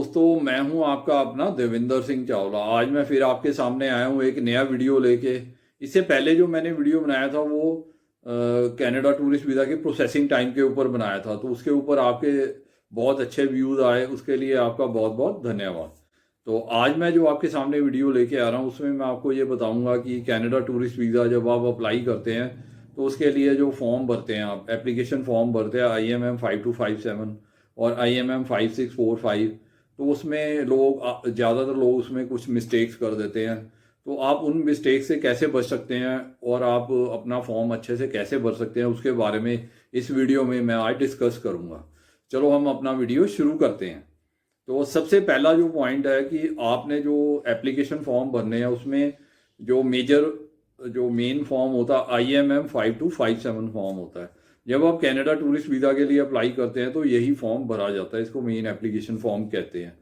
दोस्तों, मैं हूं आपका अपना देविंदर सिंह चावला। आज मैं फिर आपके सामने आया हूं एक नया वीडियो लेके। इससे पहले जो मैंने वीडियो बनाया था वो कनाडा टूरिस्ट वीज़ा के प्रोसेसिंग टाइम के ऊपर बनाया था, तो उसके ऊपर आपके बहुत अच्छे व्यूज़ आए, उसके लिए आपका बहुत बहुत धन्यवाद। तो आज मैं जो आपके सामने वीडियो लेके आ रहा हूँ उसमें मैं आपको ये बताऊँगा कि कनाडा टूरिस्ट वीज़ा जब आप अप्लाई करते हैं तो उसके लिए जो फॉर्म भरते हैं, आप एप्लीकेशन फॉर्म भरते हैं IMM 5257 और IMM 5645। तो उसमें लोग ज़्यादातर लोग उसमें कुछ मिस्टेक्स कर देते हैं। तो आप उन मिस्टेक से कैसे बच सकते हैं और आप अपना फॉर्म अच्छे से कैसे भर सकते हैं, उसके बारे में इस वीडियो में मैं आज डिस्कस करूंगा। चलो हम अपना वीडियो शुरू करते हैं। तो सबसे पहला जो पॉइंट है कि आपने जो एप्लीकेशन फॉर्म भरने हैं उसमें जो मेजर जो मेन फॉर्म होता है IMM 5257 फॉर्म होता है। जब आप कनाडा टूरिस्ट वीज़ा के लिए अप्लाई करते हैं तो यही फॉर्म भरा जाता है, इसको मेन एप्लीकेशन फॉर्म कहते हैं।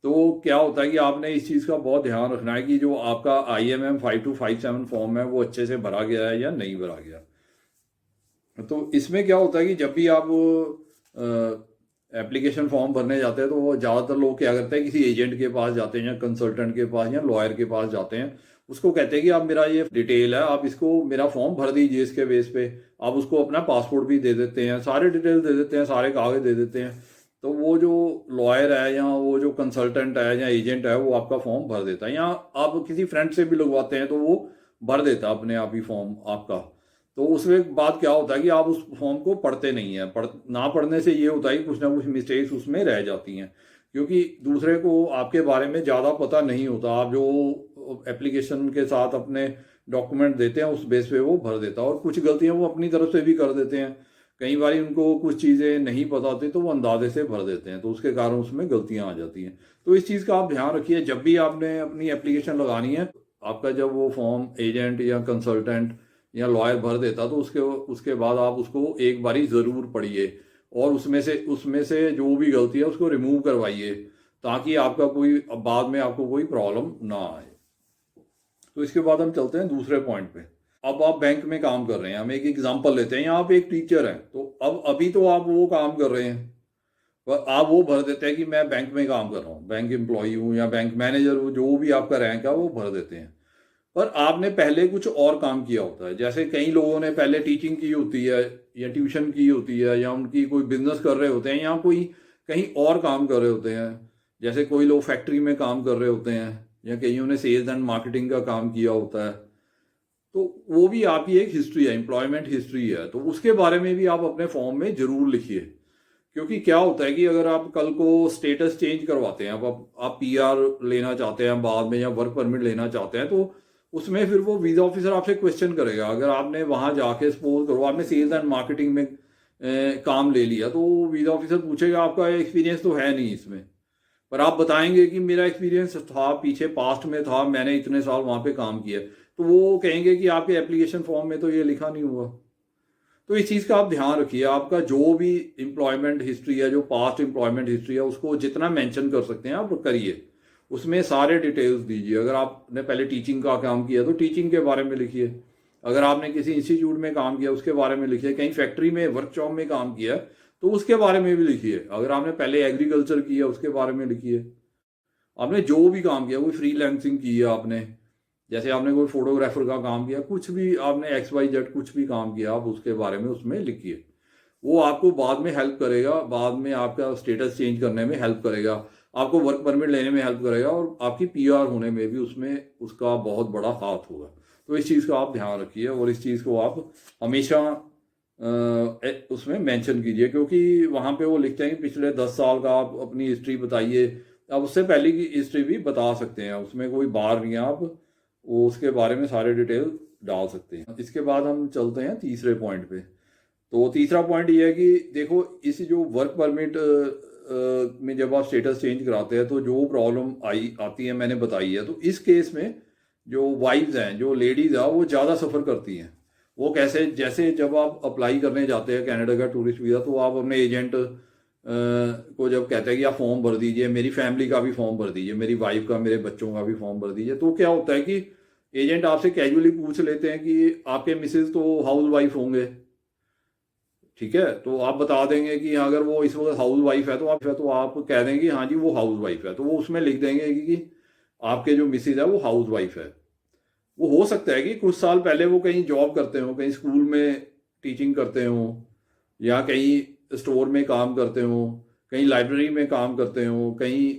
तो क्या होता है कि आपने इस चीज़ का बहुत ध्यान रखना है कि जो आपका IMM 5257 फॉर्म है वो अच्छे से भरा गया है या नहीं भरा गया। तो इसमें क्या होता है कि जब भी आप एप्लीकेशन फॉर्म भरने जाते हैं तो वो ज़्यादातर लोग क्या करते हैं, किसी एजेंट के पास जाते हैं या कंसल्टेंट के पास या लॉयर के पास जाते हैं। उसको कहते हैं कि आप मेरा ये डिटेल है, आप इसको मेरा फॉर्म भर दीजिए। इसके बेस पे आप उसको अपना पासपोर्ट भी दे देते हैं, सारे डिटेल दे देते हैं, सारे कागज दे देते हैं। तो वो जो लॉयर है या वो जो कंसल्टेंट है या एजेंट है वो आपका फॉर्म भर देता है, या आप किसी फ्रेंड से भी लगवाते हैं तो वो भर देता है अपने आप ही फॉर्म आपका। तो उसमें बात क्या होता है कि आप उस फॉर्म को पढ़ते नहीं है। ना पढ़ने से ये होता है कि कुछ ना कुछ मिस्टेक्स उसमें रह जाती हैं, क्योंकि दूसरे को आपके बारे में ज़्यादा पता नहीं होता। आप जो एप्लीकेशन के साथ अपने डॉक्यूमेंट देते हैं उस बेस पे वो भर देता है, और कुछ गलतियां वो अपनी तरफ से भी कर देते हैं। कई बार उनको कुछ चीज़ें नहीं पता होती तो वो अंदाजे से भर देते हैं, तो उसके कारण उसमें गलतियां आ जाती हैं। तो इस चीज़ का आप ध्यान रखिए जब भी आपने अपनी एप्लीकेशन लगानी है। आपका जब वो फॉर्म एजेंट या कंसल्टेंट या लॉयर भर देता तो उसके उसके बाद आप उसको एक बारी ज़रूर पढ़िए और उसमें से जो भी गलती है उसको रिमूव करवाइए, ताकि आपका कोई बाद में आपको कोई प्रॉब्लम ना आए। तो इसके बाद हम चलते हैं दूसरे पॉइंट पे। अब आप बैंक में काम कर रहे हैं, हम एक एग्जांपल लेते हैं, यहाँ आप एक टीचर हैं, तो अब अभी तो आप वो काम कर रहे हैं, पर आप वो भर देते हैं कि मैं बैंक में काम कर रहा हूँ, बैंक एम्प्लॉई हूँ या बैंक मैनेजर हूँ, जो भी आपका रैंक है वो भर देते हैं। पर आपने पहले कुछ और काम किया होता है। जैसे कई लोगों ने पहले टीचिंग की होती है या ट्यूशन की होती है, या उनकी कोई बिजनेस कर रहे होते हैं, या कोई कहीं और काम कर रहे होते हैं। जैसे कोई लोग फैक्ट्री में काम कर रहे होते हैं, या कईयों ने सेल्स एंड मार्केटिंग का काम किया होता है। तो वो भी आपकी एक हिस्ट्री है, एम्प्लॉयमेंट हिस्ट्री है। तो उसके बारे में भी आप अपने फॉर्म में जरूर लिखिए, क्योंकि क्या होता है कि अगर आप कल को स्टेटस चेंज करवाते हैं, आप PR लेना चाहते हैं बाद में, या वर्क परमिट लेना चाहते हैं, तो उसमें फिर वो वीज़ा ऑफिसर आपसे क्वेश्चन करेगा। अगर आपने वहां जाके सपोज करो आपने सेल्स एंड मार्केटिंग में काम ले लिया, तो वीज़ा ऑफिसर पूछेगा आपका एक्सपीरियंस तो है नहीं इसमें, पर आप बताएंगे कि मेरा एक्सपीरियंस था, पीछे पास्ट में था, मैंने इतने साल वहां पे काम किया, तो वो कहेंगे कि आपके एप्लीकेशन फॉर्म में तो ये लिखा नहीं हुआ। तो इस चीज़ का आप ध्यान रखिए। आपका जो भी एम्प्लॉयमेंट हिस्ट्री है, जो पास्ट एम्प्लॉयमेंट हिस्ट्री है, उसको जितना मेंशन कर सकते हैं आप करिए, उसमें सारे डिटेल्स दीजिए। अगर आपने पहले टीचिंग का काम किया तो टीचिंग के बारे में लिखिए। अगर आपने किसी इंस्टीट्यूट में काम किया उसके बारे में लिखिए। कहीं फैक्ट्री में वर्कशॉप में काम किया तो उसके बारे में भी लिखिए। अगर आपने पहले एग्रीकल्चर किया उसके बारे में लिखिए। आपने जो भी काम किया, कोई फ्रीलांसिंग की है आपने, जैसे आपने कोई फोटोग्राफर का काम किया, कुछ भी आपने XYZ कुछ भी काम किया, आप उसके बारे में उसमें लिखिए। वो आपको बाद में हेल्प करेगा, बाद में आपका स्टेटस चेंज करने में हेल्प करेगा, आपको वर्क परमिट लेने में हेल्प करेगा, और आपकी PR होने में भी उसमें उसका बहुत बड़ा हाथ होगा। तो इस चीज़ का आप ध्यान रखिए और इस चीज़ को आप हमेशा उसमें मेंशन कीजिए, क्योंकि वहाँ पे वो लिखते हैं कि पिछले 10 साल का आप अपनी हिस्ट्री बताइए। अब उससे पहले की हिस्ट्री भी बता सकते हैं, उसमें कोई बार नहीं है, आप वो उसके बारे में सारे डिटेल डाल सकते हैं। इसके बाद हम चलते हैं तीसरे पॉइंट पे। तो तीसरा पॉइंट ये है कि देखो, इस जो वर्क परमिट में जब आप स्टेटस चेंज कराते हैं तो जो प्रॉब्लम आती है मैंने बताई है। तो इस केस में जो वाइफ्स हैं, जो लेडीज़ हैं, वो ज़्यादा सफ़र करती हैं। वो कैसे, जैसे जब आप अप्लाई करने जाते हैं कनाडा का टूरिस्ट वीज़ा, तो आप अपने एजेंट को जब कहते हैं कि आप फॉर्म भर दीजिए, मेरी फैमिली का भी फॉर्म भर दीजिए, मेरी वाइफ का, मेरे बच्चों का भी फॉर्म भर दीजिए, तो क्या होता है कि एजेंट आपसे कैजुअली पूछ लेते हैं कि आपके मिसेज तो हाउस वाइफ होंगे, ठीक है, तो आप बता देंगे कि अगर वो इस वक्त हाउस वाइफ है तो आप कह देंगे हाँ जी वो हाउस वाइफ है, तो वो उसमें लिख देंगे कि आपके जो मिसिज है वो हाउस वाइफ है। वो हो सकता है कि कुछ साल पहले वो कहीं जॉब करते हो, कहीं स्कूल में टीचिंग करते हो, या कहीं स्टोर में काम करते हो, कहीं लाइब्रेरी में काम करते हो, कहीं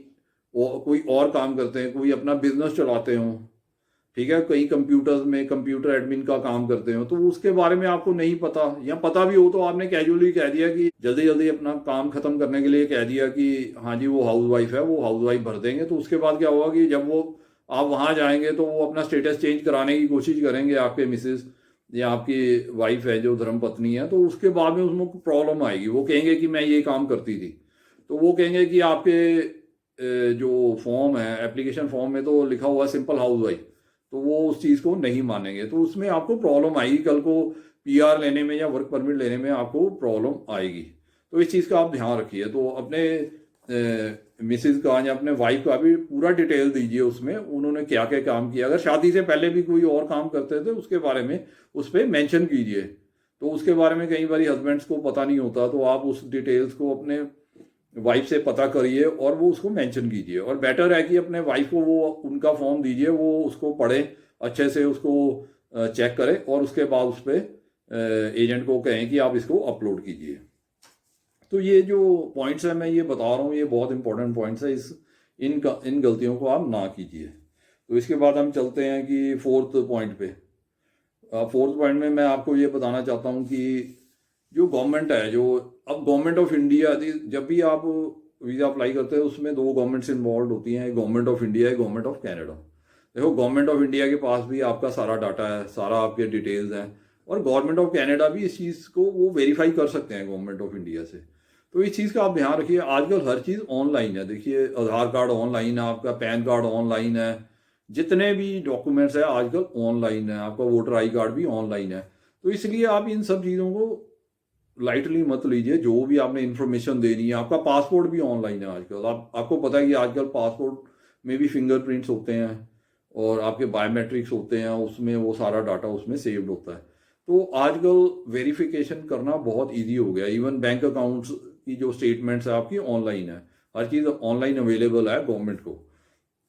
कोई और काम करते हैं, कोई अपना बिजनेस चलाते हो, ठीक है, कई कंप्यूटर्स में कंप्यूटर एडमिन का काम करते हो, तो उसके बारे में आपको नहीं पता, या पता भी हो तो आपने कैजुअली कह दिया कि जल्दी जल्दी अपना काम खत्म करने के लिए कह दिया कि हाँ जी वो हाउस वाइफ है, वो हाउस वाइफ भर देंगे। तो उसके बाद क्या होगा कि जब वो आप वहाँ जाएंगे तो वो अपना स्टेटस चेंज कराने की कोशिश करेंगे, आपके मिसेज या आपकी वाइफ है जो धर्म पत्नी है, तो उसके बाद में उसमें प्रॉब्लम आएगी। वो कहेंगे कि मैं ये काम करती थी, तो वो कहेंगे कि आपके जो फॉर्म है, एप्लीकेशन फॉर्म में तो लिखा हुआ है सिंपल हाउस वाइफ, तो वो उस चीज़ को नहीं मानेंगे, तो उसमें आपको प्रॉब्लम आएगी, कल को पीआर लेने में या वर्क परमिट लेने में आपको प्रॉब्लम आएगी। तो इस चीज़ का आप ध्यान रखिए। तो अपने मिसेज का या अपने वाइफ का भी पूरा डिटेल दीजिए, उसमें उन्होंने क्या क्या काम किया, अगर शादी से पहले भी कोई और काम करते थे उसके बारे में उस पर मेंशन कीजिए। तो उसके बारे में कई बार हस्बैंड्स को पता नहीं होता, तो आप उस डिटेल्स को अपने वाइफ से पता करिए और वो उसको मेंशन कीजिए। और बेटर है कि अपने वाइफ को वो उनका फॉर्म दीजिए, वो उसको पढ़े अच्छे से, उसको चेक करें और उसके बाद उस पर एजेंट को कहें कि आप इसको अपलोड कीजिए। तो ये जो पॉइंट्स है मैं ये बता रहा हूँ, ये बहुत इंपॉर्टेंट पॉइंट्स है, इन गलतियों को आप ना कीजिए। तो इसके बाद हम चलते हैं कि फोर्थ पॉइंट पे। फोर्थ पॉइंट में मैं आपको ये बताना चाहता हूँ कि जो गवर्नमेंट है, जो अब गवर्नमेंट ऑफ इंडिया, जब भी आप वीज़ा अप्लाई करते हैं उसमें दो गवर्नमेंट्स इन्वॉल्व होती हैं, गवर्नमेंट ऑफ इंडिया है, गवर्नमेंट ऑफ कनाडा। देखो गवर्नमेंट ऑफ इंडिया के पास भी आपका सारा डाटा है, सारा आपके डिटेल्स हैं, और गवर्नमेंट ऑफ कनाडा भी इस चीज़ को वो वेरीफाई कर सकते हैं गवर्नमेंट ऑफ इंडिया से। तो इस चीज़ का आप ध्यान रखिए। आजकल हर चीज़ ऑनलाइन है, देखिए आधार कार्ड ऑनलाइन है, आपका पैन कार्ड ऑनलाइन है, जितने भी डॉक्यूमेंट्स है आजकल ऑनलाइन है, आपका वोटर आई कार्ड भी ऑनलाइन है। तो इसलिए आप इन सब चीज़ों को लाइटली मत लीजिए। जो भी आपने इन्फॉर्मेशन देनी है, आपका पासपोर्ट भी ऑनलाइन है आजकल, आपको पता है कि आजकल पासपोर्ट में भी फिंगरप्रिंट्स होते हैं और आपके बायोमेट्रिक्स होते हैं, उसमें वो सारा डाटा उसमें सेव्ड होता है। तो आजकल वेरिफिकेशन करना बहुत इजी हो गया। इवन बैंक अकाउंट्स की जो स्टेटमेंट्स है आपकी ऑनलाइन है, हर चीज़ ऑनलाइन अवेलेबल है गवर्नमेंट को,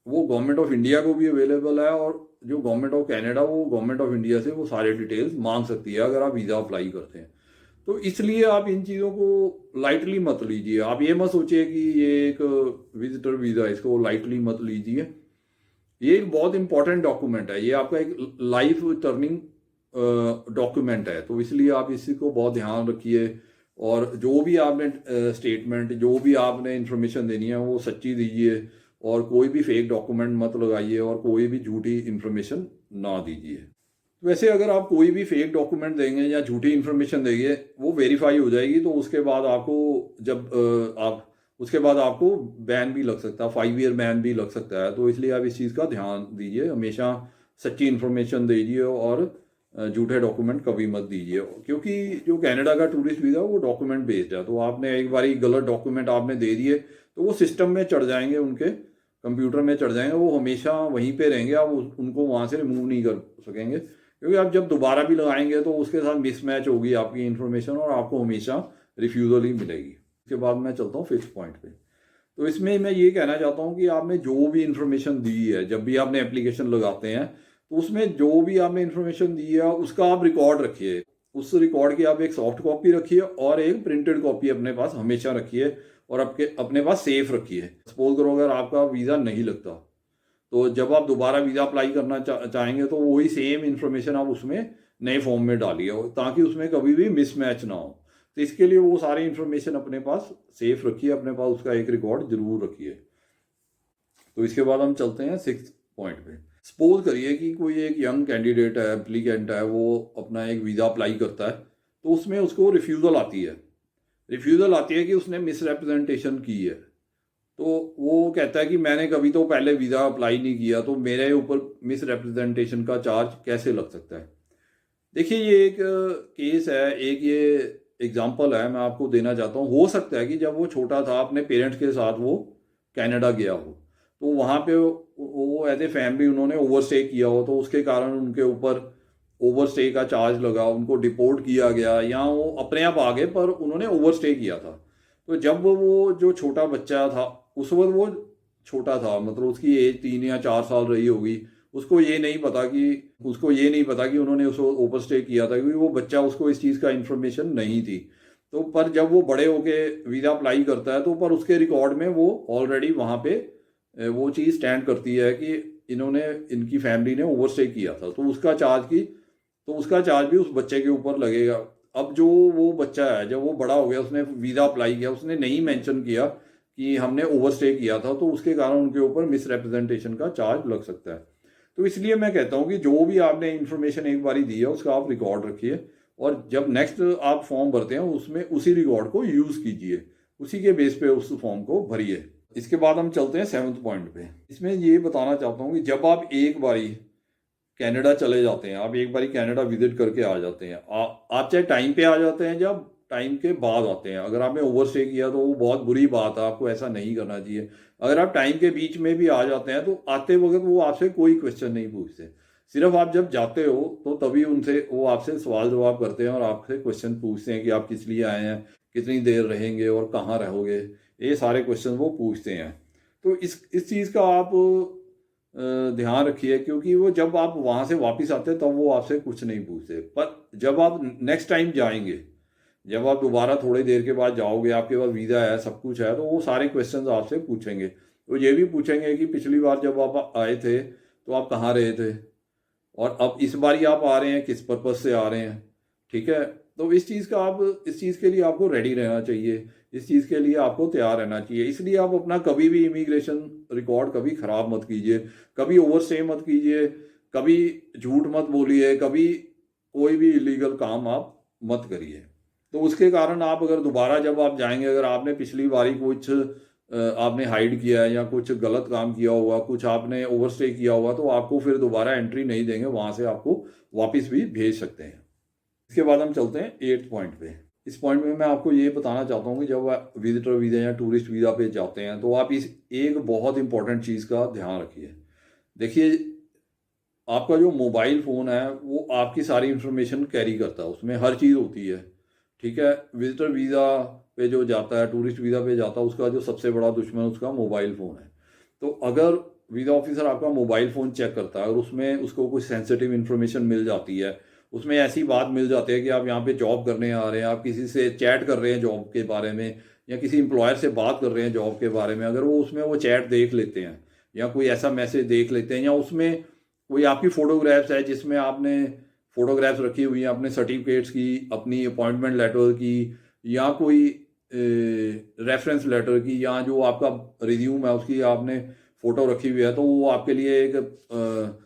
वो गवर्नमेंट ऑफ इंडिया को भी अवेलेबल है, और जो गवर्नमेंट ऑफ कनाडा वो गवर्नमेंट ऑफ इंडिया से वो सारे डिटेल्स मांग सकती है अगर आप वीज़ा अप्लाई करते हैं। तो इसलिए आप इन चीज़ों को लाइटली मत लीजिए। आप ये मत सोचिए कि ये एक विजिटर वीज़ा, इसको लाइटली मत लीजिए। ये एक बहुत इंपॉर्टेंट डॉक्यूमेंट है, ये आपका एक लाइफ टर्निंग डॉक्यूमेंट है, तो इसलिए आप इसी को बहुत ध्यान रखिए। और जो भी आपने स्टेटमेंट, जो भी आपने इंफॉर्मेशन देनी है वो सच्ची दीजिए, और कोई भी फेक डॉक्यूमेंट मत लगाइए और कोई भी झूठी इंफॉर्मेशन ना दीजिए। वैसे अगर आप कोई भी फेक डॉक्यूमेंट देंगे या झूठी इन्फॉर्मेशन देंगे, वो वेरीफाई हो जाएगी, तो उसके बाद आपको जब आप उसके बाद आपको बैन भी लग सकता है, 5 ईयर बैन भी लग सकता है। तो इसलिए आप इस चीज़ का ध्यान दीजिए, हमेशा सच्ची इन्फॉर्मेशन दीजिए और झूठे डॉक्यूमेंट कभी मत दीजिए, क्योंकि जो कनाडा का टूरिस्ट वीज़ा वो डॉक्यूमेंट बेस्ड है। तो आपने एक बार गलत डॉक्यूमेंट आपने दे दिए तो वो सिस्टम में चढ़ जाएंगे, उनके कंप्यूटर में चढ़ जाएंगे, वो हमेशा वहीं पे रहेंगे, आप उनको वहाँ से रिमूव नहीं कर सकेंगे, क्योंकि आप जब दोबारा भी लगाएंगे तो उसके साथ मिसमैच होगी आपकी इन्फॉर्मेशन और आपको हमेशा रिफ्यूज़ल ही मिलेगी। उसके बाद मैं चलता हूँ फिफ्थ पॉइंट पे। तो इसमें मैं ये कहना चाहता हूँ कि आपने जो भी इन्फॉर्मेशन दी है, जब भी आपने एप्लीकेशन लगाते हैं तो उसमें जो भी आपने इन्फॉर्मेशन दी है उसका आप रिकॉर्ड रखिए। उस रिकॉर्ड की आप एक सॉफ्ट कॉपी रखिए और एक प्रिंटेड कॉपी अपने पास हमेशा रखिए, और अपने पास सेफ रखिए। सपोज करो अगर आपका वीज़ा नहीं लगता, तो जब आप दोबारा वीज़ा अप्लाई करना चाहेंगे तो वही सेम इन्फॉर्मेशन आप उसमें नए फॉर्म में डालिए, ताकि उसमें कभी भी मिसमैच ना हो। तो इसके लिए वो सारी इन्फॉर्मेशन अपने पास सेफ रखिए, अपने पास उसका एक रिकॉर्ड जरूर रखिए। तो इसके बाद हम चलते हैं सिक्स्थ पॉइंट पे। सपोज करिए कि कोई एक यंग कैंडिडेट है, एप्लीकेंट है, वो अपना एक वीज़ा अप्लाई करता है, तो उसमें उसको रिफ्यूज़ल आती है कि उसने मिसरिप्रेजेंटेशन की है। तो वो कहता है कि मैंने कभी तो पहले वीज़ा अप्लाई नहीं किया, तो मेरे ऊपर मिसरिप्रेजेंटेशन का चार्ज कैसे लग सकता है। देखिए ये एक केस है, एक ये एग्जांपल है मैं आपको देना चाहता हूँ। हो सकता है कि जब वो छोटा था अपने पेरेंट्स के साथ वो कनाडा गया हो, तो वहाँ पे वो एज ए फैमिली उन्होंने ओवरस्टे किया हो, तो उसके कारण उनके ऊपर ओवरस्टे का चार्ज लगा, उनको डिपोर्ट किया गया, या वो अपने आप आ गए पर उन्होंने ओवरस्टे किया था। तो जब वो जो छोटा बच्चा था उस वक्त वो छोटा था, मतलब उसकी एज 3 या 4 साल रही होगी, उसको ये नहीं पता कि उन्होंने उसको ओवरस्टे किया था, क्योंकि वो बच्चा, उसको इस चीज़ का इन्फॉर्मेशन नहीं थी। तो पर जब वो बड़े होके वीज़ा अप्लाई करता है तो पर उसके रिकॉर्ड में वो ऑलरेडी वहाँ पे वो चीज़ स्टैंड करती है कि इन्होंने, इनकी फैमिली ने ओवरस्टे किया था, तो उसका चार्ज भी उस बच्चे के ऊपर लगेगा। अब जो वो बच्चा है, जब वो बड़ा हो गया, उसने वीज़ा अप्लाई किया, उसने नहीं मेंशन किया कि हमने ओवरस्टे किया था, तो उसके कारण उनके ऊपर मिसरिप्रेजेंटेशन का चार्ज लग सकता है। तो इसलिए मैं कहता हूँ कि जो भी आपने इन्फॉर्मेशन एक बारी दी है उसका आप रिकॉर्ड रखिए, और जब नेक्स्ट आप फॉर्म भरते हैं उसमें उसी रिकॉर्ड को यूज़ कीजिए, उसी के बेस पे उस फॉर्म को भरिए। इसके बाद हम चलते हैं 7th पॉइंट पे। इसमें ये बताना चाहता हूँ कि जब आप एक बारी कनाडा चले जाते हैं, आप एक बारी कनाडा विजिट करके आ जाते हैं, आप चाहे टाइम पे आ जाते हैं या टाइम के बाद आते हैं, अगर आपने ओवरस्टे किया तो वो बहुत बुरी बात है, आपको ऐसा नहीं करना चाहिए। अगर आप टाइम के बीच में भी आ जाते हैं तो आते वक्त वो आपसे कोई क्वेश्चन नहीं पूछते, सिर्फ आप जब जाते हो तो तभी उनसे वो आपसे सवाल जवाब करते हैं और आपसे क्वेश्चन पूछते हैं कि आप किस लिए आए हैं, कितनी देर रहेंगे और कहाँ रहोगे, ये सारे क्वेश्चन वो पूछते हैं। तो इस चीज़ का आप ध्यान रखिए, क्योंकि वो जब आप वहाँ से वापस आते हैं तब वो आपसे कुछ नहीं पूछते, पर जब आप नेक्स्ट टाइम जाएंगे, जब आप दोबारा थोड़ी देर के बाद जाओगे, आपके पास वीज़ा है, सब कुछ है, तो वो सारे क्वेश्चंस आपसे पूछेंगे। तो ये भी पूछेंगे कि पिछली बार जब आप आए थे तो आप कहाँ रहे थे, और अब इस बार ही आप आ रहे हैं, किस पर्पज़ से आ रहे हैं। ठीक है, तो इस चीज़ के लिए आपको रेडी रहना चाहिए, इस चीज़ के लिए आपको तैयार रहना चाहिए। इसलिए आप अपना कभी भी इमिग्रेशन रिकॉर्ड कभी ख़राब मत कीजिए, कभी ओवरस्टे मत कीजिए, कभी झूठ मत बोलिए, कभी कोई भी इलीगल काम आप मत करिए। तो उसके कारण आप अगर दोबारा जब आप जाएंगे, अगर आपने पिछली बारी कुछ आपने हाइड किया है या कुछ गलत काम किया होगा, कुछ आपने ओवरस्टे किया होगा, तो आपको फिर दोबारा एंट्री नहीं देंगे, वहाँ से आपको वापस भी भेज सकते हैं। इसके बाद हम चलते हैं 8th पॉइंट पे। इस पॉइंट में मैं आपको ये बताना चाहता हूँ कि जब आप विजिटर वीज़ा या टूरिस्ट वीज़ा पे जाते हैं तो आप इस एक बहुत इंपॉर्टेंट चीज़ का ध्यान रखिए। देखिए, आपका जो मोबाइल फ़ोन है वो आपकी सारी इन्फॉर्मेशन कैरी करता है, उसमें हर चीज़ होती है। ठीक है, विजिटर वीज़ा पे जो जाता है, टूरिस्ट वीज़ा पे जाता है, उसका जो सबसे बड़ा दुश्मन उसका मोबाइल फ़ोन है। तो अगर वीज़ा ऑफिसर आपका मोबाइल फ़ोन चेक करता है और उसमें उसको कुछ सेंसिटिव इन्फॉर्मेशन मिल जाती है, उसमें ऐसी बात मिल जाती है कि आप यहाँ पे जॉब करने आ रहे हैं, आप किसी से चैट कर रहे हैं जॉब के बारे में, या किसी एम्प्लॉयर से बात कर रहे हैं जॉब के बारे में, अगर वो उसमें वो चैट देख लेते हैं या कोई ऐसा मैसेज देख लेते हैं, या उसमें कोई आपकी फ़ोटोग्राफ्स है जिसमें आपने फ़ोटोग्राफ्स रखी हुई हैं अपने सर्टिफिकेट्स की, अपनी अपॉइंटमेंट लेटर की, या कोई रेफरेंस लेटर की, या जो आपका रिज्यूम है उसकी आपने फ़ोटो रखी हुई है, तो वो आपके लिए एक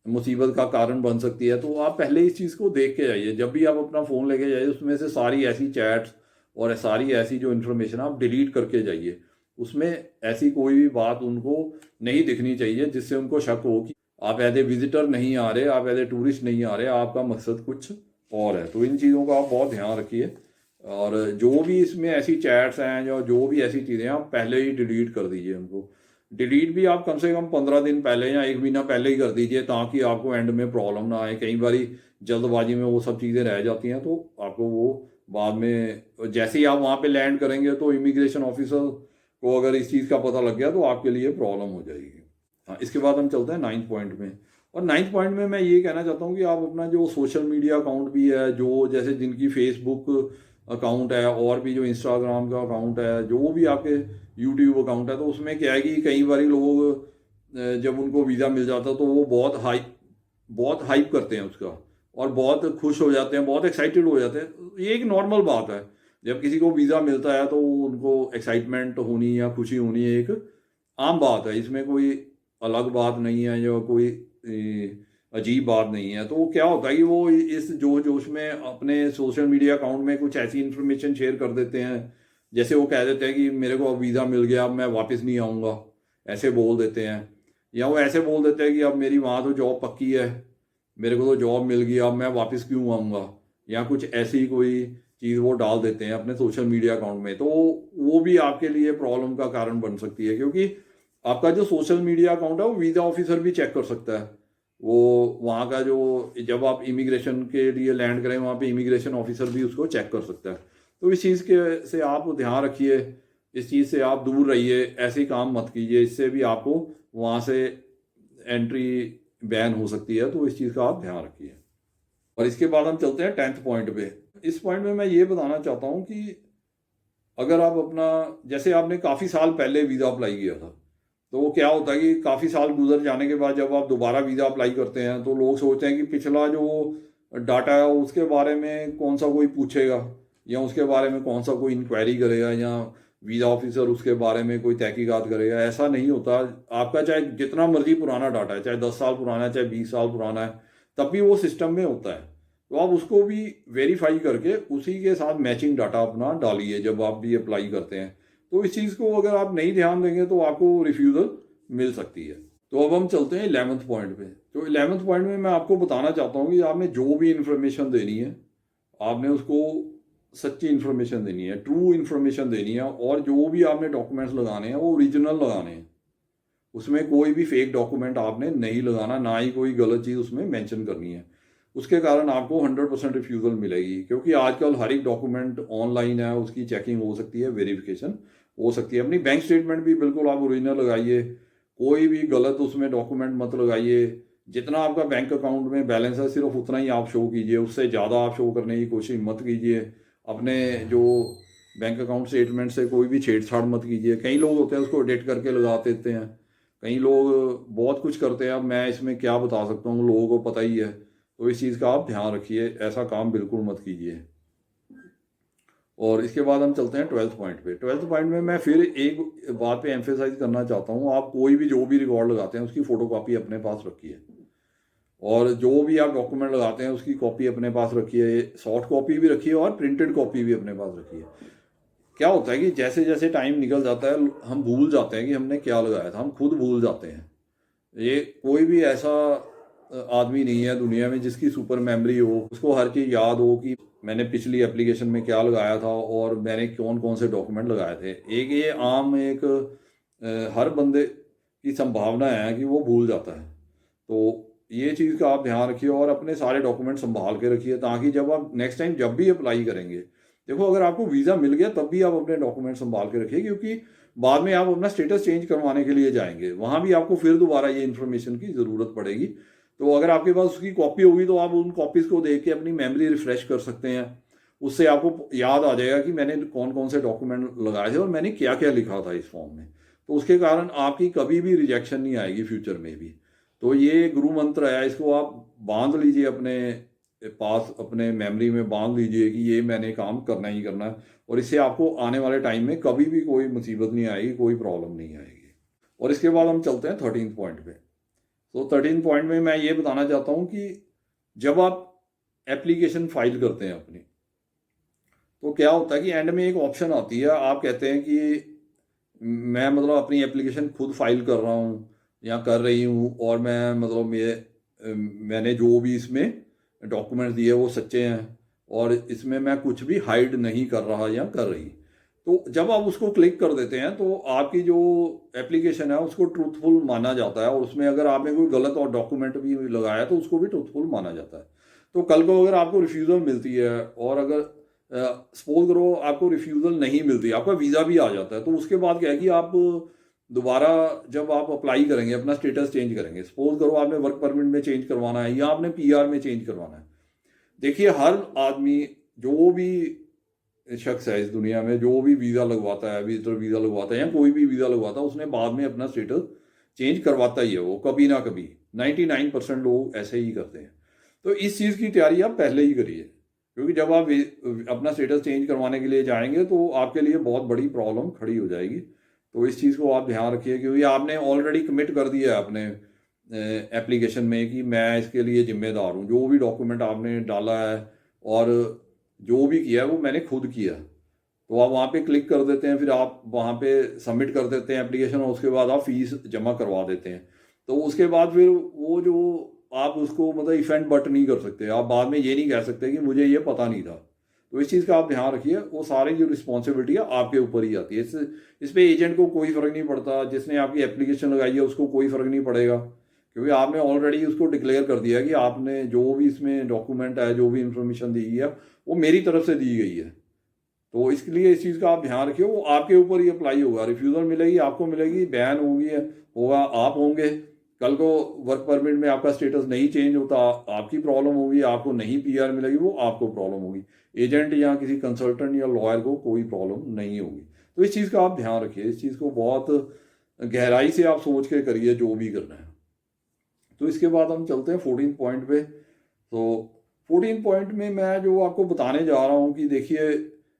मुसीबत का कारण बन सकती है। तो आप पहले इस चीज़ को देख के जाइए, जब भी आप अपना फ़ोन लेके जाइए उसमें से सारी ऐसी चैट्स और सारी ऐसी जो इन्फॉर्मेशन आप डिलीट करके जाइए। उसमें ऐसी कोई भी बात उनको नहीं दिखनी चाहिए जिससे उनको शक हो कि आप एज ए विजिटर नहीं आ रहे, आप एज ए टूरिस्ट नहीं आ रहे, आपका मकसद कुछ और है। तो इन चीज़ों का आप बहुत ध्यान रखिए, और जो भी इसमें ऐसी चैट्स हैं या जो भी ऐसी चीज़ें हैं, आप पहले ही डिलीट कर दीजिए उनको। डिलीट भी आप कम से कम 15 दिन पहले या 1 महीना पहले ही कर दीजिए, ताकि आपको एंड में प्रॉब्लम ना आए। कई बारी जल्दबाजी में वो सब चीज़ें रह जाती हैं, तो आपको वो बाद में जैसे ही आप वहाँ पे लैंड करेंगे तो इमिग्रेशन ऑफिसर को अगर इस चीज़ का पता लग गया तो आपके लिए प्रॉब्लम हो जाएगी। हाँ, इसके बाद हम चलते हैं 9th पॉइंट में। और 9th पॉइंट में मैं ये कहना चाहता हूँ कि आप अपना जो सोशल मीडिया अकाउंट भी है, जो जैसे जिनकी फेसबुक अकाउंट है, और भी जो इंस्टाग्राम का अकाउंट है, जो भी आपके यूट्यूब अकाउंट है, तो उसमें क्या है कि कई बार लोग जब उनको वीज़ा मिल जाता है तो वो बहुत हाइप करते हैं उसका, और बहुत खुश हो जाते हैं, बहुत एक्साइटेड हो जाते हैं। ये एक नॉर्मल बात है, जब किसी को वीज़ा मिलता है तो उनको एक्साइटमेंट होनी या खुशी होनी एक आम बात है, इसमें कोई अलग बात नहीं है या कोई अजीब बात नहीं है। तो क्या होता है कि वो इस जोश में अपने सोशल मीडिया अकाउंट में कुछ ऐसी इन्फॉर्मेशन शेयर कर देते हैं, जैसे वो कह देते हैं कि मेरे को अब वीज़ा मिल गया, अब मैं वापस नहीं आऊँगा, ऐसे बोल देते हैं। या वो ऐसे बोल देते हैं कि अब मेरी वहाँ तो जॉब पक्की है, मेरे को तो जॉब मिल गई, अब मैं वापस क्यों आऊँगा, या कुछ ऐसी कोई चीज़ वो डाल देते हैं अपने सोशल मीडिया अकाउंट में। तो वो भी आपके लिए प्रॉब्लम का कारण बन सकती है, क्योंकि आपका जो सोशल मीडिया अकाउंट है वो वीज़ा ऑफिसर भी चेक कर सकता है। वो वहाँ का जो, जब आप इमिग्रेशन के लिए लैंड करें वहाँ पे इमिग्रेशन ऑफिसर भी उसको चेक कर सकता है। तो इस चीज़ के से आप ध्यान रखिए, इस चीज़ से आप दूर रहिए, ऐसे काम मत कीजिए, इससे भी आपको वहाँ से एंट्री बैन हो सकती है। तो इस चीज़ का आप ध्यान रखिए। और इसके बाद हम चलते हैं 10th पॉइंट पे। इस पॉइंट में मैं ये बताना चाहता हूँ कि अगर आप अपना, जैसे आपने काफ़ी साल पहले वीज़ा अप्लाई किया था, तो वो क्या होता है कि काफ़ी साल गुजर जाने के बाद जब आप दोबारा वीज़ा अप्लाई करते हैं तो लोग सोचते हैं कि पिछला जो डाटा है उसके बारे में कौन सा कोई पूछेगा, या उसके बारे में कौन सा कोई इंक्वायरी करेगा, या वीज़ा ऑफिसर उसके बारे में कोई तहकीकात करेगा। ऐसा नहीं होता। आपका चाहे जितना मर्जी पुराना डाटा है, चाहे 10 साल पुराना है, चाहे 20 साल पुराना है, तब भी वो सिस्टम में होता है। तो आप उसको भी वेरीफाई करके उसी के साथ मैचिंग डाटा अपना डालिए जब आप भी अप्लाई करते हैं। तो इस चीज़ को अगर आप नहीं ध्यान देंगे तो आपको रिफ्यूज़ल मिल सकती है। तो अब हम चलते हैं 11th पॉइंट पे। तो 11th पॉइंट में मैं आपको बताना चाहता हूँ कि आपने जो भी इंफॉर्मेशन देनी है, आपने उसको सच्ची इन्फॉर्मेशन देनी है, ट्रू इन्फॉर्मेशन देनी है, और जो भी आपने डॉक्यूमेंट्स लगाने हैं वो ओरिजिनल लगाने हैं। उसमें कोई भी फेक डॉक्यूमेंट आपने नहीं लगाना, ना ही कोई गलत चीज़ उसमें मेंशन करनी है। उसके कारण आपको 100% रिफ्यूज़ल मिलेगी, क्योंकि आजकल हर एक डॉक्यूमेंट ऑनलाइन है, उसकी चेकिंग हो सकती है, वेरिफिकेशन हो सकती है। अपनी बैंक स्टेटमेंट भी बिल्कुल आप ओरिजिनल लगाइए, कोई भी गलत उसमें डॉक्यूमेंट मत लगाइए। जितना आपका बैंक अकाउंट में बैलेंस है सिर्फ उतना ही आप शो कीजिए, उससे ज़्यादा आप शो करने की कोशिश मत कीजिए। अपने जो बैंक अकाउंट स्टेटमेंट से कोई भी छेड़छाड़ मत कीजिए। कई लोग होते हैं उसको एडिट करके लगा देते हैं, कई लोग बहुत कुछ करते हैं। अब मैं इसमें क्या बता सकता हूँ, लोगों को पता ही है। तो इस चीज़ का आप ध्यान रखिए, ऐसा काम बिल्कुल मत कीजिए। और इसके बाद हम चलते हैं 12th पॉइंट पे। 12th पॉइंट में मैं फिर एक बात पे एम्फेसाइज करना चाहता हूँ, आप कोई भी जो भी रिकॉर्ड लगाते हैं उसकी फ़ोटोकॉपी अपने पास रखिए, और जो भी आप डॉक्यूमेंट लगाते हैं उसकी कॉपी अपने पास रखिए। सॉफ्ट कॉपी भी रखिए और प्रिंटेड कॉपी भी अपने पास रखिए। क्या होता है कि जैसे जैसे टाइम निकल जाता है हम भूल जाते हैं कि हमने क्या लगाया था, हम खुद भूल जाते हैं। ये कोई भी ऐसा आदमी नहीं है दुनिया में जिसकी सुपर मेमोरी हो, उसको हर चीज़ याद हो कि मैंने पिछली एप्लीकेशन में क्या लगाया था और मैंने कौन कौन से डॉक्यूमेंट लगाए थे। एक ये आम एक हर बंदे की संभावना है कि वो भूल जाता है। तो ये चीज़ का आप ध्यान रखिए और अपने सारे डॉक्यूमेंट संभाल के रखिए, ताकि जब आप नेक्स्ट टाइम जब भी अप्लाई करेंगे, देखो अगर आपको वीज़ा मिल गया तब भी आप अपने डॉक्यूमेंट संभाल के रखिए, क्योंकि बाद में आप अपना स्टेटस चेंज करवाने के लिए जाएंगे, वहाँ भी आपको फिर दोबारा ये इन्फॉर्मेशन की ज़रूरत पड़ेगी। तो अगर आपके पास उसकी कॉपी होगी तो आप उन कॉपीज़ को देख के अपनी मेमोरी रिफ्रेश कर सकते हैं। उससे आपको याद आ जाएगा कि मैंने कौन कौन से डॉक्यूमेंट लगाए थे और मैंने क्या क्या लिखा था इस फॉर्म में। तो उसके कारण आपकी कभी भी रिजेक्शन नहीं आएगी फ्यूचर में भी। तो ये गुरु मंत्र है, इसको आप बांध लीजिए अपने पास, अपने मेमोरी में बांध लीजिए कि ये मैंने काम करना ही करना है, और इससे आपको आने वाले टाइम में कभी भी कोई मुसीबत नहीं आएगी, कोई प्रॉब्लम नहीं आएगी। और इसके बाद हम चलते हैं 13th पॉइंट पे। तो 13th पॉइंट में मैं ये बताना चाहता हूँ कि जब आप एप्लीकेशन फाइल करते हैं अपनी, तो क्या होता है कि एंड में एक ऑप्शन आती है, आप कहते हैं कि मैं मतलब अपनी एप्लीकेशन खुद फाइल कर रहा हूँ या कर रही हूँ, और मैं मतलब मैंने जो भी इसमें डॉक्यूमेंट दिए वो सच्चे हैं, और इसमें मैं कुछ भी हाइड नहीं कर रहा या कर रही। तो जब आप उसको क्लिक कर देते हैं तो आपकी जो एप्लीकेशन है उसको ट्रूथफुल माना जाता है, और उसमें अगर आपने कोई गलत और डॉक्यूमेंट भी लगाया तो उसको भी ट्रूथफुल माना जाता है। तो कल को अगर आपको रिफ्यूज़ल मिलती है, और अगर सपोज करो आपको रिफ्यूज़ल नहीं मिलती, आपका वीज़ा भी आ जाता है, तो उसके बाद क्या है कि आप दोबारा जब आप अप्लाई करेंगे, अपना स्टेटस चेंज करेंगे, सपोज करो आपने वर्क परमिट में चेंज करवाना है या आपने पीआर में चेंज करवाना है। देखिए हर आदमी, जो भी शख्स है इस दुनिया में, जो भी वीज़ा लगवाता है, विजिटर वीज़ा लगवाता है या कोई भी वीज़ा लगवाता है, उसने बाद में अपना स्टेटस चेंज करवाता ही है, वो कभी ना कभी। 99% लोग ऐसे ही करते हैं। तो इस चीज़ की तैयारी आप पहले ही करिए, क्योंकि जब आप अपना स्टेटस चेंज करवाने के लिए जाएंगे तो आपके लिए बहुत बड़ी प्रॉब्लम खड़ी हो जाएगी। तो इस चीज़ को आप ध्यान रखिए, क्योंकि आपने ऑलरेडी कमिट कर दिया है अपने एप्लीकेशन में कि मैं इसके लिए जिम्मेदार हूँ। जो भी डॉक्यूमेंट आपने डाला है और जो भी किया है वो मैंने खुद किया। तो आप वहाँ पे क्लिक कर देते हैं, फिर आप वहाँ पे सबमिट कर देते हैं एप्लीकेशन, और उसके बाद आप फीस जमा करवा देते हैं। तो उसके बाद फिर वो जो आप उसको मतलब इफेंट बट नहीं कर सकते, आप बाद में ये नहीं कह सकते कि मुझे ये पता नहीं था। तो इस चीज़ का आप ध्यान रखिए, वो सारी जो रिस्पॉन्सिबिलिटी है आपके ऊपर ही आती है। इस पे एजेंट को कोई फ़र्क नहीं पड़ता, जिसने आपकी एप्लीकेशन लगाई है उसको कोई फ़र्क नहीं पड़ेगा क्योंकि आपने ऑलरेडी उसको डिक्लेयर कर दिया है कि आपने जो भी इसमें डॉक्यूमेंट है, जो भी इंफॉर्मेशन दी है, वो मेरी तरफ से दी गई है। तो इसके लिए इस चीज़ का आप ध्यान रखिए, वो आपके ऊपर ही अप्लाई होगा। रिफ्यूज़ल मिलेगी आपको, मिलेगी, बैन होगी होगा आप होंगे। कल को वर्क परमिट में आपका स्टेटस नहीं चेंज होता, आपकी प्रॉब्लम होगी, आपको नहीं पीआर मिलेगी, वो आपको प्रॉब्लम होगी। एजेंट या किसी कंसल्टेंट या लॉयर को कोई प्रॉब्लम नहीं होगी। तो इस चीज़ का आप ध्यान रखिए, इस चीज़ को बहुत गहराई से आप सोच के करिए जो भी करना है। तो इसके बाद हम चलते हैं 14 पॉइंट पे। तो 14 पॉइंट में मैं जो आपको बताने जा रहा हूँ कि देखिए,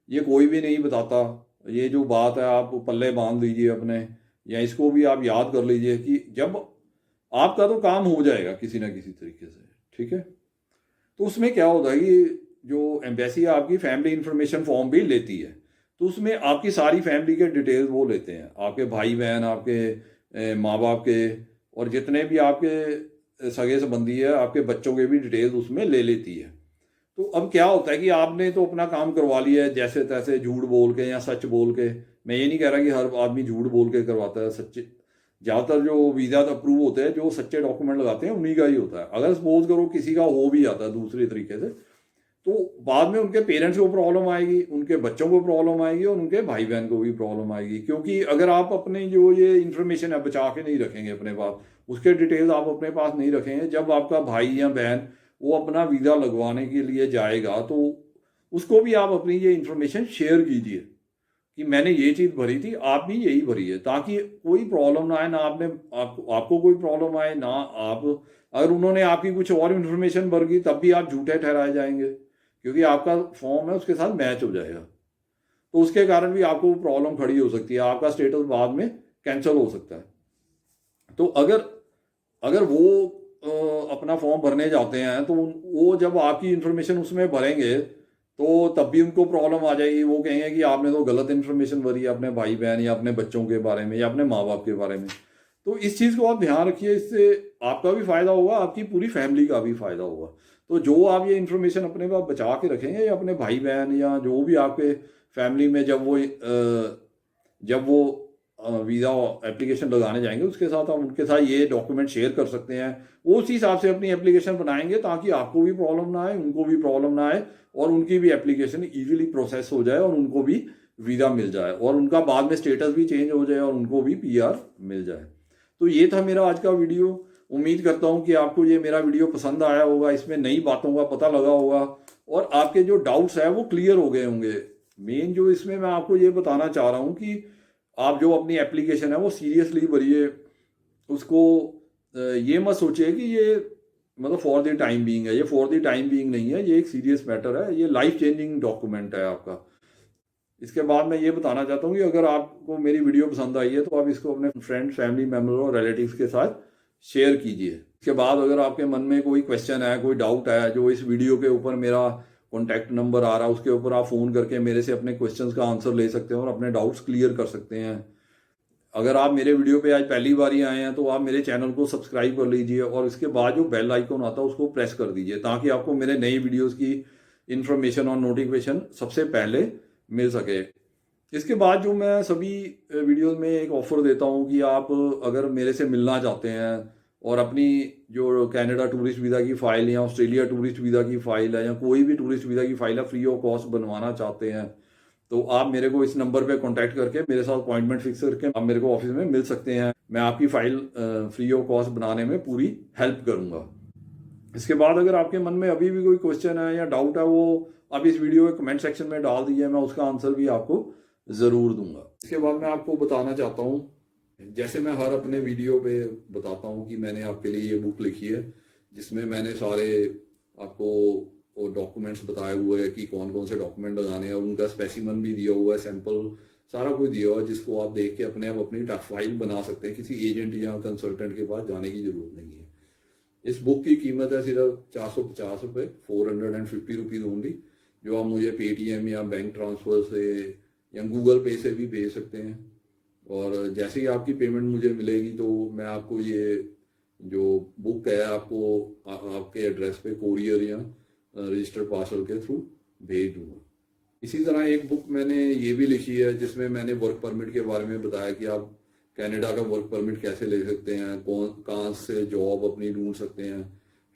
ये कोई भी नहीं बताता। ये जो बात है आप पल्ले बांध लीजिए अपने, या इसको भी आप याद कर लीजिए कि जब आपका तो काम हो जाएगा किसी ना किसी तरीके से, ठीक है, तो उसमें क्या होता है कि जो एम्बेसी आपकी फैमिली इंफॉर्मेशन फॉर्म भी लेती है, तो उसमें आपकी सारी फैमिली के डिटेल्स वो लेते हैं, आपके भाई बहन, आपके माँ बाप के, और जितने भी आपके सगे संबंधी है, आपके बच्चों के भी डिटेल्स उसमें ले लेती है। तो अब क्या होता है कि आपने तो अपना काम करवा लिया है जैसे तैसे, झूठ बोल के या सच बोल के। मैं ये नहीं कह रहा कि हर आदमी झूठ बोल के करवाता है, सच्चे ज़्यादातर जो वीज़ा अप्रूव होते हैं, जो सच्चे डॉक्यूमेंट लगाते हैं, उन्हीं का ही होता है। अगर सपोज करो किसी का हो भी जाता है दूसरे तरीके से, तो बाद में उनके पेरेंट्स को प्रॉब्लम आएगी, उनके बच्चों को प्रॉब्लम आएगी, और उनके भाई बहन को भी प्रॉब्लम आएगी। क्योंकि अगर आप अपने जो ये इन्फॉर्मेशन है बचा के नहीं रखेंगे अपने पास, उसके डिटेल्स आप अपने पास नहीं रखेंगे, जब आपका भाई या बहन वो अपना वीज़ा लगवाने के लिए जाएगा, तो उसको भी आप अपनी ये इन्फॉर्मेशन शेयर कीजिए कि मैंने ये चीज़ भरी थी, आप भी यही भरी है, ताकि कोई प्रॉब्लम ना आए, ना आपको कोई प्रॉब्लम आए, ना आप, अगर उन्होंने आपकी कुछ और इन्फॉर्मेशन भर गई तब भी आप झूठे ठहराए जाएंगे, क्योंकि आपका फॉर्म है उसके साथ मैच हो जाएगा। तो उसके कारण भी आपको प्रॉब्लम खड़ी हो सकती है, आपका स्टेटस बाद में कैंसिल हो सकता है। तो अगर अगर वो अपना फॉर्म भरने जाते हैं, तो वो जब आपकी इन्फॉर्मेशन उसमें भरेंगे, तो तब भी उनको प्रॉब्लम आ जाएगी। वो कहेंगे कि आपने तो गलत इन्फॉर्मेशन भरी है अपने भाई बहन या अपने बच्चों के बारे में या अपने माँ बाप के बारे में। तो इस चीज़ को आप ध्यान रखिए, इससे आपका भी फायदा होगा, आपकी पूरी फैमिली का भी फायदा होगा। तो जो आप ये इन्फॉर्मेशन अपने पास बचा के रखेंगे, या अपने भाई बहन या जो भी आपके फैमिली में जब वो वीज़ा एप्लीकेशन लगाने जाएंगे, उसके साथ आप उनके साथ ये डॉक्यूमेंट शेयर कर सकते हैं। वो उसी हिसाब से अपनी एप्लीकेशन बनाएंगे, ताकि आपको भी प्रॉब्लम ना आए, उनको भी प्रॉब्लम ना आए, और उनकी भी एप्लीकेशन इजीली प्रोसेस हो जाए, और उनको भी वीज़ा मिल जाए, और उनका बाद में स्टेटस भी चेंज हो जाए, और उनको भी पीआर मिल जाए। तो ये था मेरा आज का वीडियो। उम्मीद करता हूँ कि आपको ये मेरा वीडियो पसंद आया होगा, इसमें नई बातों का पता लगा होगा, और आपके जो डाउट्स हैं वो क्लियर हो गए होंगे। मेन जो इसमें मैं आपको ये बताना चाह रहा हूँ कि आप जो अपनी एप्लीकेशन है वो सीरियसली भरिए। उसको ये मत सोचिए कि ये मतलब फॉर द टाइम बीइंग है, ये फॉर द टाइम बीइंग नहीं है, ये एक सीरियस मैटर है, ये लाइफ चेंजिंग डॉक्यूमेंट है आपका। इसके बाद मैं ये बताना चाहता हूँ कि अगर आपको मेरी वीडियो पसंद आई है, तो आप इसको अपने फ्रेंड्स, फैमिली मेम्बर और रिलेटिव्स के साथ शेयर कीजिए। इसके बाद अगर आपके मन में कोई क्वेश्चन है, कोई डाउट है, जो इस वीडियो के ऊपर मेरा कॉन्टैक्ट नंबर आ रहा है उसके ऊपर आप फ़ोन करके मेरे से अपने क्वेश्चंस का आंसर ले सकते हैं और अपने डाउट्स क्लियर कर सकते हैं। अगर आप मेरे वीडियो पे आज पहली बार ही आए हैं, तो आप मेरे चैनल को सब्सक्राइब कर लीजिए, और इसके बाद जो बेल आइकन आता है उसको प्रेस कर दीजिए, ताकि आपको मेरे नई वीडियोस की इन्फॉर्मेशन और नोटिफिकेशन सबसे पहले मिल सके। इसके बाद जो मैं सभी वीडियोस में एक ऑफर देता हूँ कि आप अगर मेरे से मिलना चाहते हैं, और अपनी जो कनाडा टूरिस्ट वीज़ा की फ़ाइल या ऑस्ट्रेलिया टूरिस्ट वीज़ा की फ़ाइल है, या कोई भी टूरिस्ट वीज़ा की फ़ाइल है, फ्री ऑफ कॉस्ट बनवाना चाहते हैं, तो आप मेरे को इस नंबर पे कांटेक्ट करके मेरे साथ अपॉइंटमेंट फिक्स करके आप मेरे को ऑफिस में मिल सकते हैं। मैं आपकी फ़ाइल फ्री ऑफ कॉस्ट बनाने में पूरी हेल्प करूँगा। इसके बाद अगर आपके मन में अभी भी कोई क्वेश्चन है या डाउट है, वो आप इस वीडियो के कमेंट सेक्शन में डाल दीजिए, मैं उसका आंसर भी आपको ज़रूर दूंगा। इसके बाद मैं आपको बताना चाहता हूँ, जैसे मैं हर अपने वीडियो पे बताता हूँ कि मैंने आपके लिए ये बुक लिखी है, जिसमें मैंने सारे आपको डॉक्यूमेंट्स बताए हुए हैं कि कौन कौन से डॉक्यूमेंट लगाने हैं, उनका स्पेसिमन भी दिया हुआ है, सैंपल सारा कुछ दिया हुआ है, जिसको आप देख के अपने आप अपनी फाइल बना सकते हैं। किसी एजेंट या कंसल्टेंट के पास जाने की जरूरत नहीं है। इस बुक की कीमत है सिर्फ 450 रुपये, 450 रुपीज़ ओनली, जो आप मुझे पेटीएम या बैंक ट्रांसफ़र से या गूगल पे से भी भेज सकते हैं। और जैसे ही आपकी पेमेंट मुझे मिलेगी, तो मैं आपको ये जो बुक है आपको आपके एड्रेस पे कोरियर या रजिस्टर्ड पार्सल के थ्रू भेज दूँगा। इसी तरह एक बुक मैंने ये भी लिखी है, जिसमें मैंने वर्क परमिट के बारे में बताया कि आप कनाडा का वर्क परमिट कैसे ले सकते हैं, कौन कहाँ से जॉब अपनी ढूंढ सकते हैं,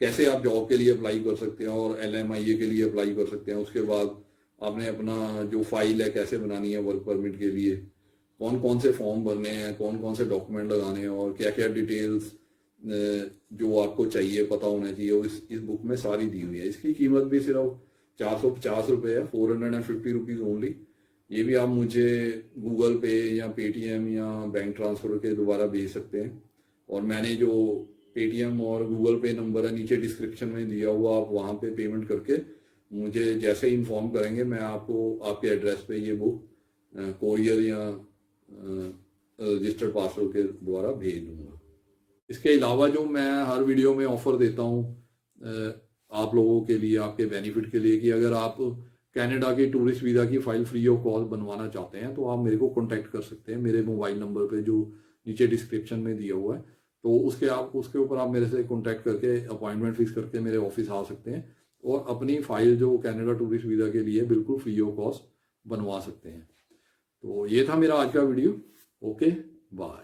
कैसे आप जॉब के लिए अप्लाई कर सकते हैं और LMIA के लिए अप्लाई कर सकते हैं। उसके बाद आपने अपना जो फाइल है कैसे बनानी है वर्क परमिट के लिए, कौन कौन से फॉर्म भरने हैं, कौन कौन से डॉक्यूमेंट लगाने हैं और क्या क्या डिटेल्स जो आपको चाहिए पता होना चाहिए, वो इस बुक में सारी दी हुई है। इसकी कीमत भी सिर्फ 450 रुपये है, 450 रुपीज़ ओनली। ये भी आप मुझे गूगल पे या पेटीएम या बैंक ट्रांसफ़र के द्वारा भेज सकते हैं। और मैंने जो पेटीएम और गूगल पे नंबर है नीचे डिस्क्रिप्शन में दिया हुआ, आप वहाँ पे पेमेंट करके मुझे जैसे ही इन्फॉर्म करेंगे मैं आपको आपके एड्रेस पे ये बुक कोरियर या रजिस्टर्ड पार्सल के द्वारा भेज दूंगा। इसके अलावा जो मैं हर वीडियो में ऑफर देता हूँ आप लोगों के लिए, आपके बेनिफिट के लिए, कि अगर आप कनाडा की टूरिस्ट वीज़ा की फ़ाइल फ्री ऑफ कॉस्ट बनवाना चाहते हैं तो आप मेरे को कॉन्टैक्ट कर सकते हैं मेरे मोबाइल नंबर पे जो नीचे डिस्क्रिप्शन में दिया हुआ है। तो उसके ऊपर आप मेरे से कॉन्टैक्ट करके अपॉइंटमेंट फिक्स करके मेरे ऑफिस आ सकते हैं और अपनी फ़ाइल जो कनाडा टूरिस्ट वीज़ा के लिए बिल्कुल फ्री ऑफ कॉस्ट बनवा सकते हैं। तो ये था मेरा आज का वीडियो। Okay, bye.